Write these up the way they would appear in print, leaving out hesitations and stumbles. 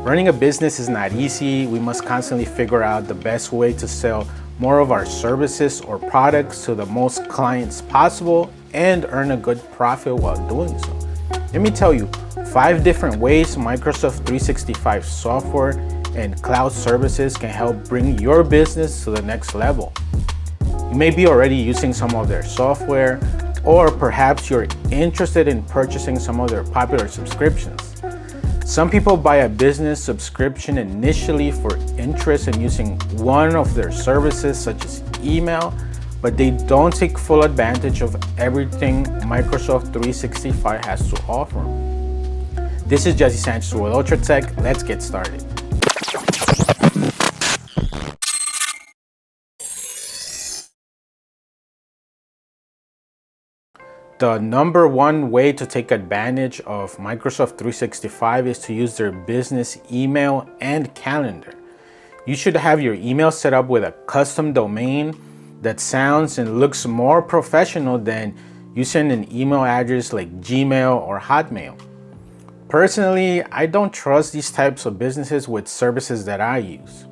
Running a business is not easy. We must constantly figure out the best way to sell more of our services or products to the most clients possible and earn a good profit while doing so. Let me tell you 5 different ways Microsoft 365 software and cloud services can help bring your business to the next level. You may be already using some of their software, or perhaps you're interested in purchasing some of their popular subscriptions. Some people buy a business subscription initially for interest in using one of their services, such as email, but they don't take full advantage of everything Microsoft 365 has to offer. This is Jesse Sanchez with Ultra Tech. Let's get started. The number one way to take advantage of Microsoft 365 is to use their business email and calendar. You should have your email set up with a custom domain that sounds and looks more professional than using an email address like Gmail or Hotmail. Personally, I don't trust these types of businesses with services that I use.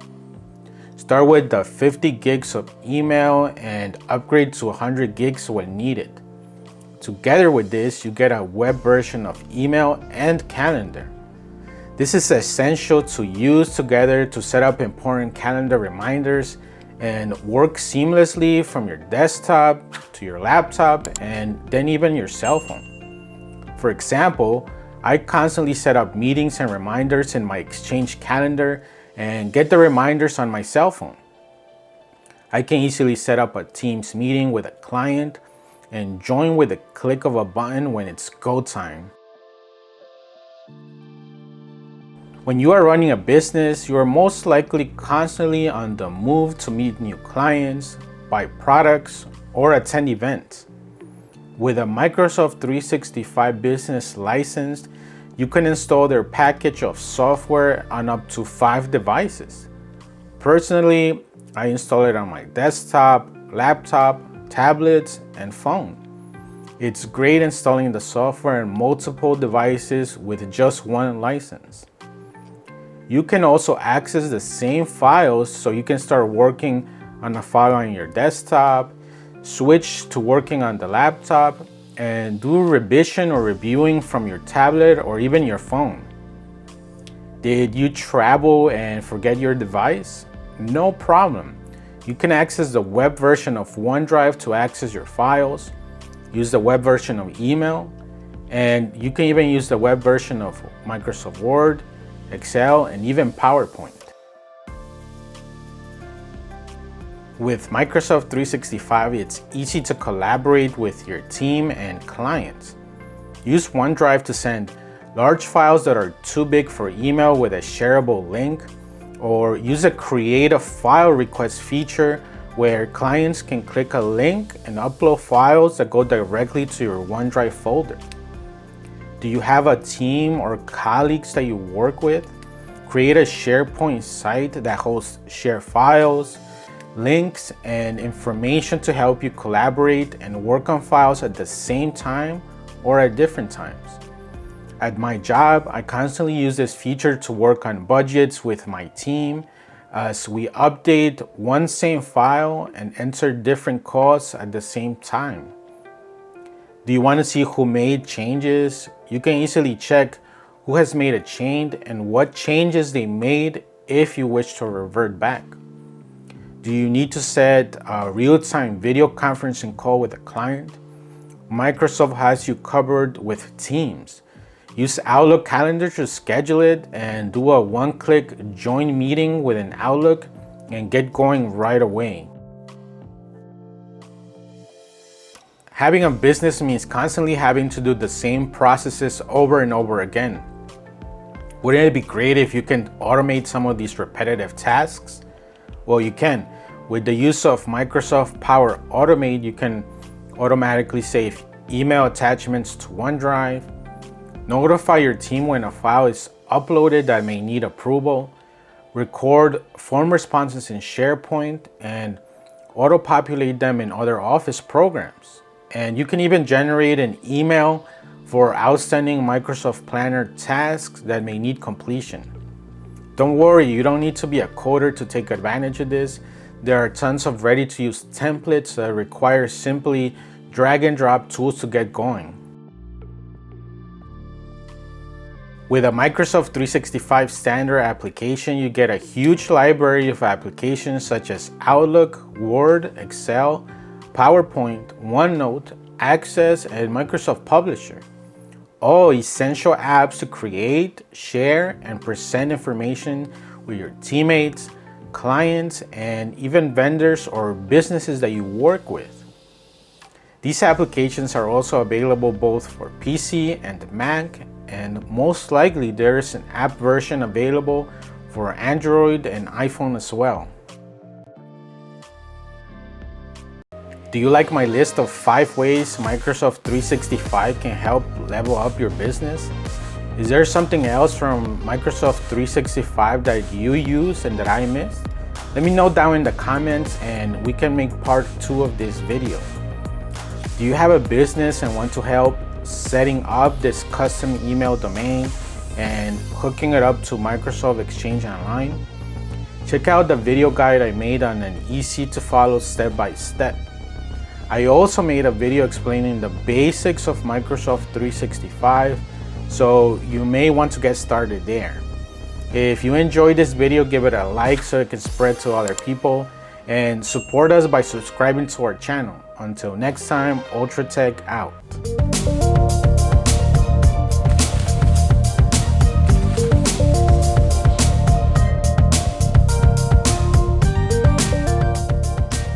Start with the 50 gigs of email and upgrade to 100 gigs when needed. Together with this, you get a web version of email and calendar. This is essential to use together to set up important calendar reminders and work seamlessly from your desktop to your laptop and then even your cell phone. For example, I constantly set up meetings and reminders in my Exchange calendar and get the reminders on my cell phone. I can easily set up a Teams meeting with a client and join with a click of a button when it's go time. When you are running a business, you are most likely constantly on the move to meet new clients, buy products, or attend events. With a Microsoft 365 business license, you can install their package of software on up to 5 devices. Personally, I install it on my desktop, laptop, tablets, and phone. It's great installing the software on multiple devices with just one license. You can also access the same files, so you can start working on a file on your desktop, switch to working on the laptop, and do revision or reviewing from your tablet or even your phone. Did you travel and forget your device? No problem. You can access the web version of OneDrive to access your files, use the web version of email, and you can even use the web version of Microsoft Word, Excel, and even PowerPoint. With Microsoft 365, it's easy to collaborate with your team and clients. Use OneDrive to send large files that are too big for email with a shareable link, or use a create a file request feature where clients can click a link and upload files that go directly to your OneDrive folder. Do you have a team or colleagues that you work with? Create a Sharepoint site that hosts shared files, links, and information to help you collaborate and work on files at the same time or at different times. At my job, I constantly use this feature to work on budgets with my team as we update one same file and enter different costs at the same time. Do you want to see who made changes? You can easily check who has made a change and what changes they made if you wish to revert back. Do you need to set a real-time video conferencing call with a client? Microsoft has you covered with Teams. Use Outlook Calendar to schedule it and do a one-click join meeting with an Outlook and get going right away. Having a business means constantly having to do the same processes over and over again. Wouldn't it be great if you can automate some of these repetitive tasks? Well, you can. With the use of Microsoft Power Automate, you can automatically save email attachments to OneDrive, notify your team when a file is uploaded that may need approval, record form responses in SharePoint, and auto-populate them in other Office programs. And you can even generate an email for outstanding Microsoft Planner tasks that may need completion. Don't worry, you don't need to be a coder to take advantage of this. There are tons of ready-to-use templates that require simply drag and drop tools to get going. With a Microsoft 365 standard application, you get a huge library of applications such as Outlook, Word, Excel, PowerPoint, OneNote, Access, and Microsoft Publisher. All essential apps to create, share, and present information with your teammates, clients, and even vendors or businesses that you work with. These applications are also available both for PC and Mac, and most likely there is an app version available for Android and iPhone as well. Do you like my list of 5 ways Microsoft 365 can help level up your business? Is there something else from Microsoft 365 that you use and that I missed? Let me know down in the comments and we can make part 2 of this video. Do you have a business and want to help setting up this custom email domain and hooking it up to Microsoft Exchange Online? Check out the video guide I made on an easy to follow step-by-step. I also made a video explaining the basics of Microsoft 365, so you may want to get started there. If you enjoyed this video, give it a like so it can spread to other people, and support us by subscribing to our channel. Until next time, Ultratech out.